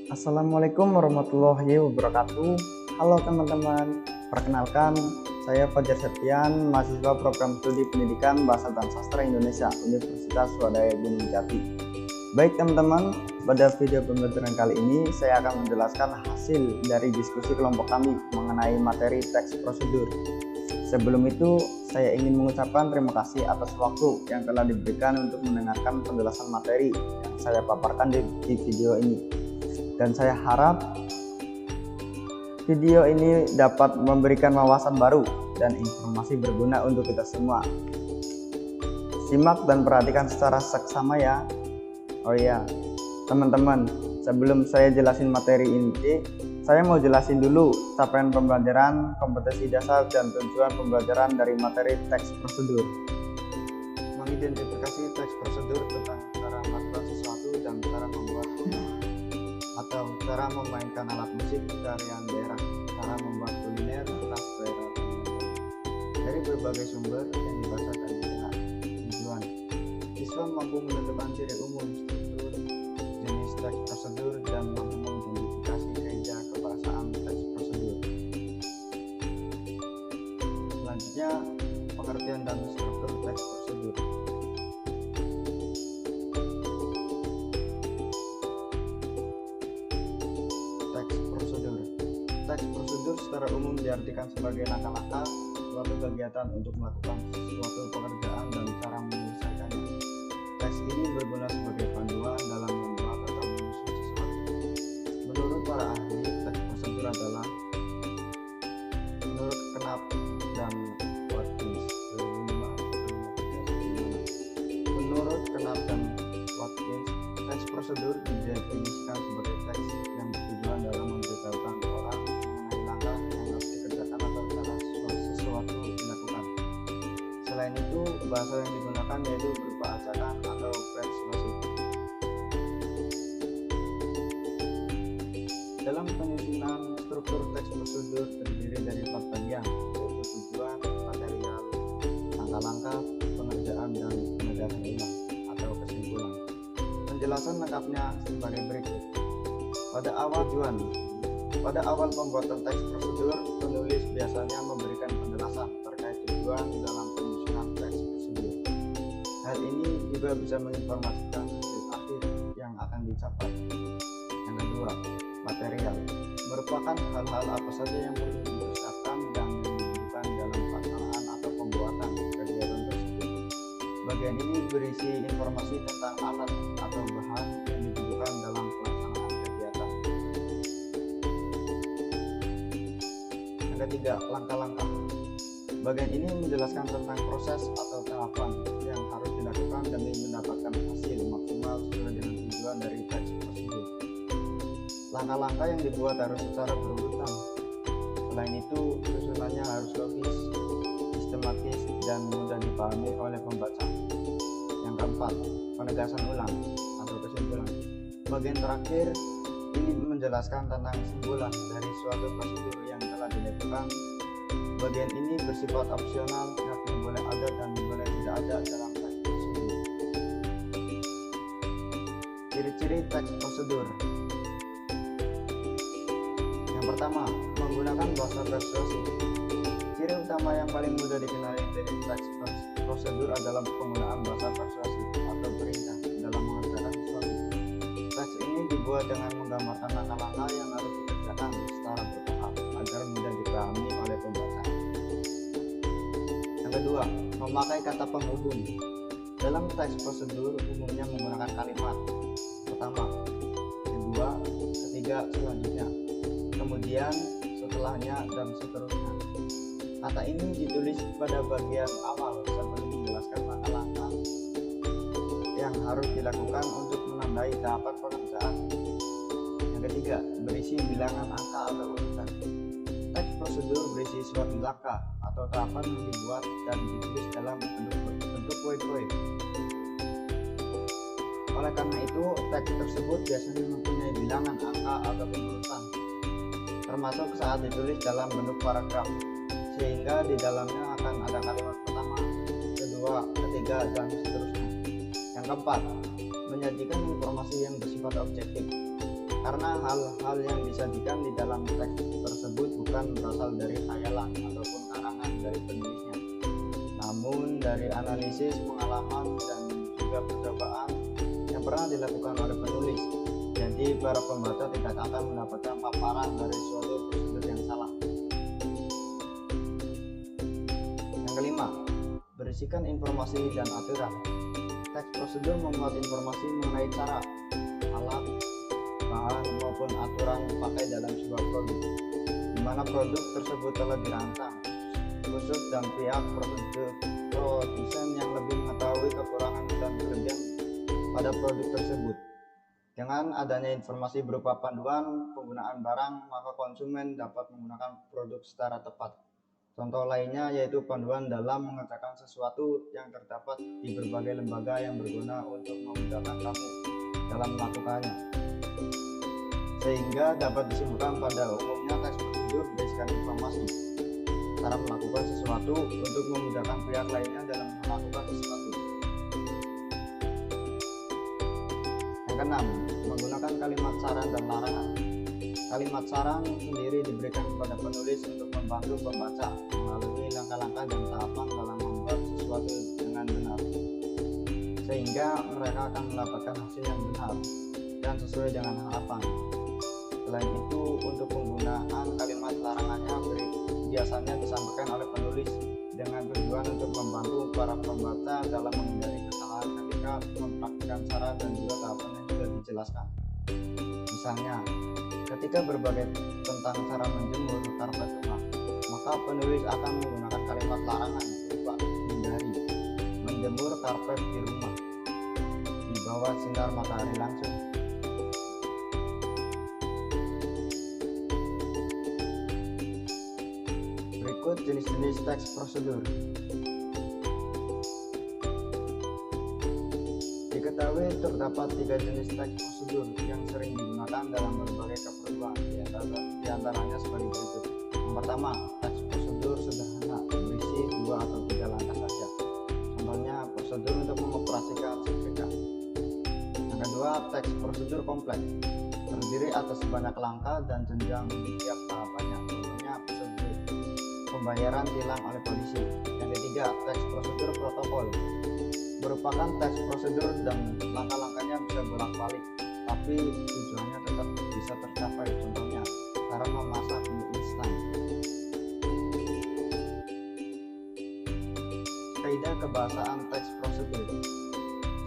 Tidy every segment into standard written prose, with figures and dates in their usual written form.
Assalamualaikum warahmatullahi wabarakatuh. Halo teman-teman, perkenalkan saya Fajar Septian, mahasiswa program studi pendidikan Bahasa dan Sastra Indonesia, Universitas Swadaya Gunung Jati. Baik teman-teman, pada video pembelajaran kali ini saya akan menjelaskan hasil dari diskusi kelompok kami mengenai materi teks prosedur. Sebelum itu, saya ingin mengucapkan terima kasih atas waktu yang telah diberikan untuk mendengarkan penjelasan materi yang saya paparkan di video ini. Dan saya harap video ini dapat memberikan wawasan baru dan informasi berguna untuk kita semua. Simak dan perhatikan secara seksama ya. Oh iya, teman-teman, sebelum saya jelasin materi ini, saya mau jelasin dulu capaian pembelajaran, kompetensi dasar, dan tujuan pembelajaran dari materi teks prosedur. Mengidentifikasi teks prosedur tentang cara melakukan sesuatu dan cara membuat atau cara memainkan alat musik tarian daerah, cara membuat kuliner khas daerah dari berbagai sumber yang dibahasakan dengan tujuan. Siswa mampu menentukan ciri umum, struktur, jenis teks prosedur, dan mampu mengidentifikasi gereja kebahasaan teks prosedur. Selanjutnya, pengertian dan struktur teks prosedur. Teks prosedur secara umum diartikan sebagai langkah-langkah suatu kegiatan untuk melakukan suatu pekerjaan dan cara menyelesaikannya. Teks ini berguna sebagai panduan dalam membuat atau menyusun sesuatu. Menurut para ahli, teks prosedur adalah menurut Knapp dan Watkins. Menurut Knapp dan Watkins, teks prosedur didefinisikan sebagai teks yang bertujuan dalam memberitahukan orang mengenai langkah yang harus dikerjakan atau cara sesuatu dilakukan. Selain itu, bahasa yang digunakan yaitu berupa ajakan atau persuasif. Dalam penyusunan, struktur teks prosedur terdiri dari 4 bagian, yaitu tujuan, material, langkah-langkah, pengerjaan, dan penegasan ulang atau kesimpulan. Penjelasan lengkapnya sebagai berikut. Pada awal pembuatan teks prosedur, penulis biasanya memberikan penjelasan terkait tujuan dalam penyusunan teks prosedur. Hal ini juga bisa menginformasikan hasil akhir yang akan dicapai. Yang kedua, material merupakan hal-hal apa saja yang perlu dipersiapkan dan dibutuhkan dalam pelaksanaan atau pembuatan kegiatan tersebut. Bagian ini berisi informasi tentang alat atau bahan yang dibutuhkan dalam pelaksanaan kegiatan. Yang ketiga, langkah-langkah. Bagian ini menjelaskan tentang proses atau tahapan yang harus dilakukan demi mendapatkan hasil maksimal sesuai dengan tujuan dari teks prosedur. Langkah-langkah yang dibuat harus secara berurutan. Selain itu, susunannya harus logis, sistematis, dan mudah dipahami oleh pembaca. Yang keempat, penegasan ulang atau kesimpulan. Bagian terakhir ini menjelaskan tentang kesimpulan dari suatu prosedur yang telah dilakukan. Bagian ini bersifat opsional, artinya boleh ada dan boleh tidak ada dalam teks prosedur. Ciri-ciri teks prosedur. Yang pertama, menggunakan bahasa persuasif. Ciri utama yang paling mudah dikenali dari teks prosedur adalah penggunaan bahasa persuasif atau perintah dalam mengerjakan sesuatu. Teks ini dibuat dengan menggambarkan langkah-langkah yang harus dikerjakan secara bertahap agar mudah dipahami oleh pembaca. Yang kedua, memakai kata penghubung. Dalam teks prosedur umumnya menggunakan kalimat pertama, kedua, ketiga, selanjutnya, kemudian, setelahnya, dan seterusnya. Kata ini ditulis pada bagian awal sebelum menjelaskan langkah-langkah yang harus dilakukan untuk menandai tahapan pekerjaan. Yang ketiga, berisi bilangan angka atau urutan. Teks prosedur berisi suatu langkah atau tahapan yang dibuat dan ditulis dalam bentuk poin-poin. Oleh karena itu, teks tersebut biasanya mempunyai bilangan angka atau urutan, termasuk saat ditulis dalam bentuk paragraf, sehingga di dalamnya akan ada kalimat pertama, kedua, ketiga, dan seterusnya. Yang keempat, menyajikan informasi yang bersifat objektif. karena hal-hal yang disajikan di dalam teks tersebut bukan berasal dari khayalan ataupun karangan dari penulisnya, namun dari analisis, pengalaman, dan juga percobaan yang pernah dilakukan oleh penulis. Jadi para pembaca tidak akan mendapatkan paparan dari suatu prosedur yang salah. Yang kelima, berisikan informasi dan aturan. Teks prosedur memuat informasi mengenai cara, alat, bahan maupun aturan dipakai dalam sebuah produk, di mana produk tersebut telah dirancang khusus dan pihak produsen yang lebih mengetahui kekurangan dan kelebihan pada produk tersebut. Dengan adanya informasi berupa panduan penggunaan barang, maka konsumen dapat menggunakan produk secara tepat. Contoh lainnya yaitu panduan dalam mengerjakan sesuatu yang terdapat di berbagai lembaga yang berguna untuk memudahkan kamu dalam melakukannya. Sehingga dapat disimpulkan pada umumnya teks prosedur berisikan informasi cara melakukan sesuatu untuk memudahkan pihak lainnya dalam melakukan sesuatu. Yang keenam, menggunakan kalimat saran dan larangan. Kalimat saran sendiri diberikan kepada penulis untuk membantu pembaca melalui langkah-langkah dan tahapan dalam membuat sesuatu dengan benar, sehingga mereka akan mendapatkan hasil yang benar dan sesuai dengan harapan. Selain itu, untuk penggunaan kalimat larangannya biasanya disampaikan oleh penulis dengan tujuan untuk membantu para pembaca dalam menghindari kesalahan ketika mempraktikkan saran dan juga tahapan yang sudah dijelaskan. Misalnya, ketika berbagai tentang cara menjemur karpet rumah, maka penulis akan menggunakan kalimat larangan berupa hindari menjemur karpet di rumah di bawah sinar matahari langsung. Berikut jenis-jenis teks prosedur. Diketahui terdapat 3 jenis teks prosedur yang sering digunakan dalam berbagai keperluan, di antaranya sebagai berikut. Yang pertama, teks prosedur sederhana berisi 2 atau 3 langkah saja. Contohnya, prosedur untuk mengoperasikan CPK. Yang kedua, teks prosedur kompleks terdiri atas banyak langkah dan jenjang di tiap tahapannya. Contohnya, prosedur pembayaran tilang oleh polisi. Yang ketiga, teks prosedur protokol merupakan teks prosedur dan langkah-langkahnya bisa bolak-balik, tapi tujuannya tetap bisa tercapai. Contohnya, cara memasak mie instan. Kaidah kebahasaan teks prosedur.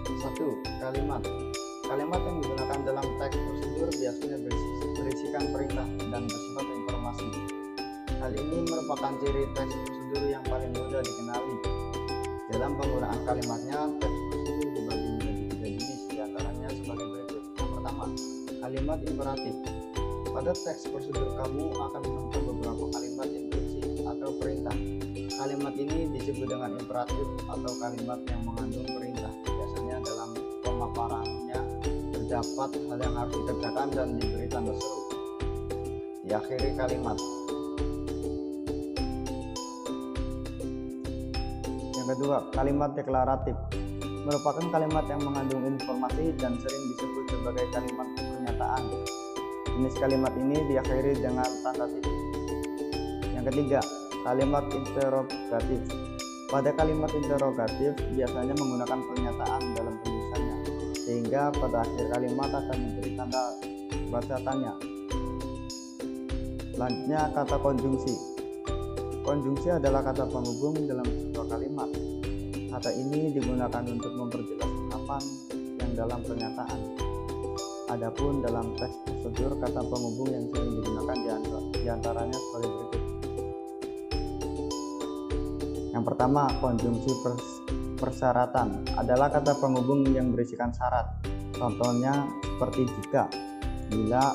1. Kalimat. Kalimat yang digunakan dalam teks prosedur biasanya berisikan perintah dan bersifat informasi. Hal ini merupakan ciri teks prosedur yang paling mudah dikenali. Dalam penggunaan kalimatnya, teks prosedur dibagi menjadi 3 jenis, diantaranya sebagai berikut. Yang pertama, kalimat imperatif. Pada teks prosedur kamu akan menemukan beberapa kalimat instruksi atau perintah. Kalimat ini disebut dengan imperatif atau kalimat yang mengandung perintah. Biasanya dalam pemaparannya terdapat hal yang harus dikerjakan dan diberi tanda seru di akhir kalimat. Kedua, kalimat deklaratif merupakan kalimat yang mengandung informasi dan sering disebut sebagai kalimat pernyataan. Jenis kalimat ini diakhiri dengan tanda titik. Yang ketiga, kalimat interrogatif. Pada kalimat interrogatif biasanya menggunakan pernyataan dalam penulisannya, sehingga pada akhir kalimat akan diberi tanda baca tanya. Selanjutnya, kata konjungsi. Konjungsi adalah kata penghubung dalam sebuah kalimat. Kata ini digunakan untuk memperjelas ungkapan yang dalam pernyataan. Adapun dalam teks prosedur, kata penghubung yang sering digunakan diantaranya sebagai berikut. Yang pertama, konjungsi persyaratan adalah kata penghubung yang berisikan syarat. Contohnya seperti jika, bila,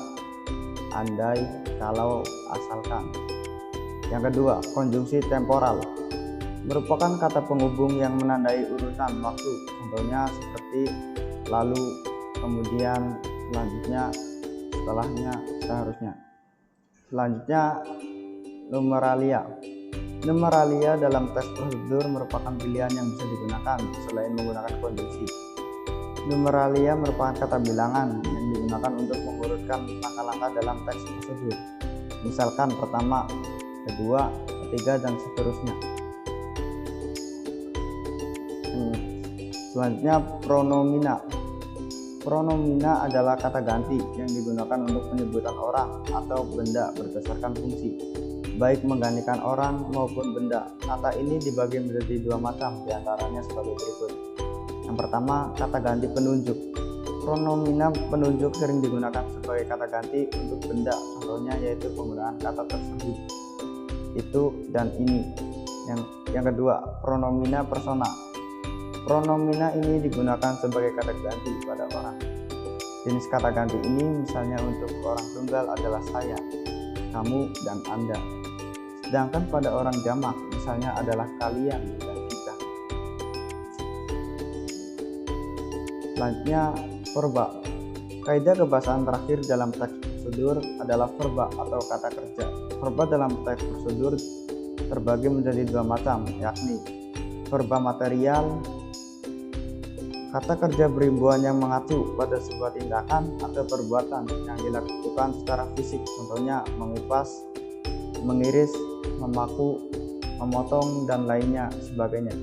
andai, kalau, asalkan. Yang kedua, konjungsi temporal merupakan kata penghubung yang menandai urutan waktu. Contohnya seperti lalu, kemudian, selanjutnya, setelahnya, seharusnya. Selanjutnya, numeralia. Numeralia dalam teks prosedur merupakan pilihan yang bisa digunakan selain menggunakan konjungsi. Numeralia merupakan kata bilangan yang digunakan digunakan untuk mengurutkan langkah-langkah dalam teks prosedur. Misalkan pertama, kedua, ketiga, dan seterusnya. Selanjutnya, pronomina. Pronomina adalah kata ganti yang digunakan untuk penyebutan orang atau benda berdasarkan fungsi, baik menggantikan orang maupun benda. Kata ini dibagi menjadi dua macam, diantaranya sebagai berikut. Yang pertama, kata ganti penunjuk. Pronomina penunjuk sering digunakan sebagai kata ganti untuk benda, contohnya yaitu penggunaan kata tersebut, itu, dan ini. Yang kedua, pronomina persona. Pronomina ini digunakan sebagai kata ganti pada orang. Jenis kata ganti ini misalnya untuk orang tunggal adalah saya, kamu, dan Anda. Sedangkan pada orang jamak misalnya adalah kalian dan kita. Selanjutnya, verba. Kaidah kebahasaan terakhir dalam teks prosedur adalah verba atau kata kerja. Verba dalam teks prosedur terbagi menjadi dua macam, yakni verba material, kata kerja berimbuhan yang mengacu pada sebuah tindakan atau perbuatan yang dilakukan secara fisik, contohnya mengupas, mengiris, memaku, memotong, dan lainnya sebagainya.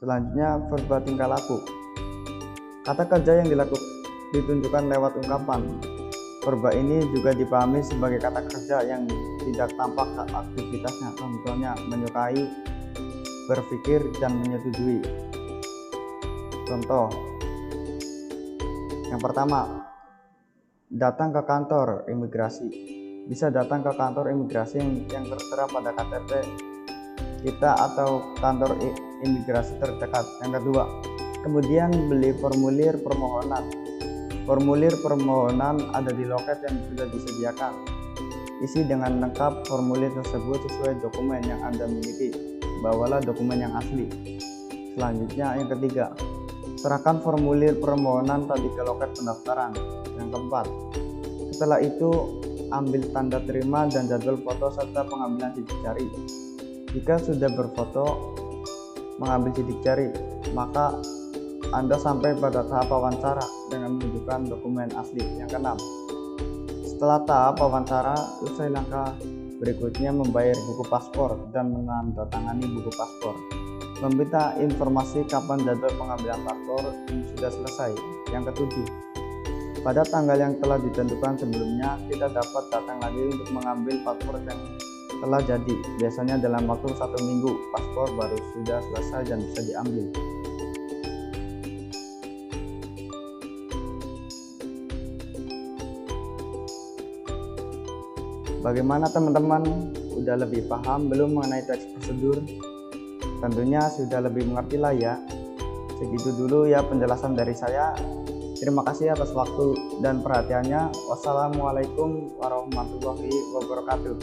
Selanjutnya, verba tingkah laku. Kata kerja yang ditunjukkan lewat ungkapan. Verba ini juga dipahami sebagai kata kerja yang tidak tampak aktivitasnya, contohnya menyukai, berpikir, dan menyetujui. Contoh yang pertama, datang ke kantor imigrasi. Bisa datang ke kantor imigrasi yang tertera pada KTP kita atau kantor imigrasi terdekat. Yang kedua, kemudian beli formulir permohonan. Formulir permohonan ada di loket yang sudah disediakan. Isi dengan lengkap formulir tersebut sesuai dokumen yang Anda miliki. Bawalah dokumen yang asli. Selanjutnya, yang ketiga, serahkan formulir permohonan tadi ke loket pendaftaran. Yang keempat, setelah itu ambil tanda terima dan jadwal foto serta pengambilan sidik jari. Jika sudah berfoto mengambil sidik jari, maka Anda sampai pada tahap wawancara dengan menunjukkan dokumen asli. Yang keenam, setelah tahap wawancara, usai langkah berikutnya membayar buku paspor dan menandatangani buku paspor. Meminta informasi kapan jadwal pengambilan paspor ini sudah selesai. Yang ketujuh, pada tanggal yang telah ditentukan sebelumnya, kita dapat datang lagi untuk mengambil paspor yang telah jadi. Biasanya dalam waktu 1 minggu, paspor baru sudah selesai dan bisa diambil. Bagaimana teman-teman? Udah lebih paham belum mengenai teks prosedur? Tentunya sudah lebih mengerti lah ya. Segitu dulu ya penjelasan dari saya. Terima kasih atas waktu dan perhatiannya. Wassalamualaikum warahmatullahi wabarakatuh.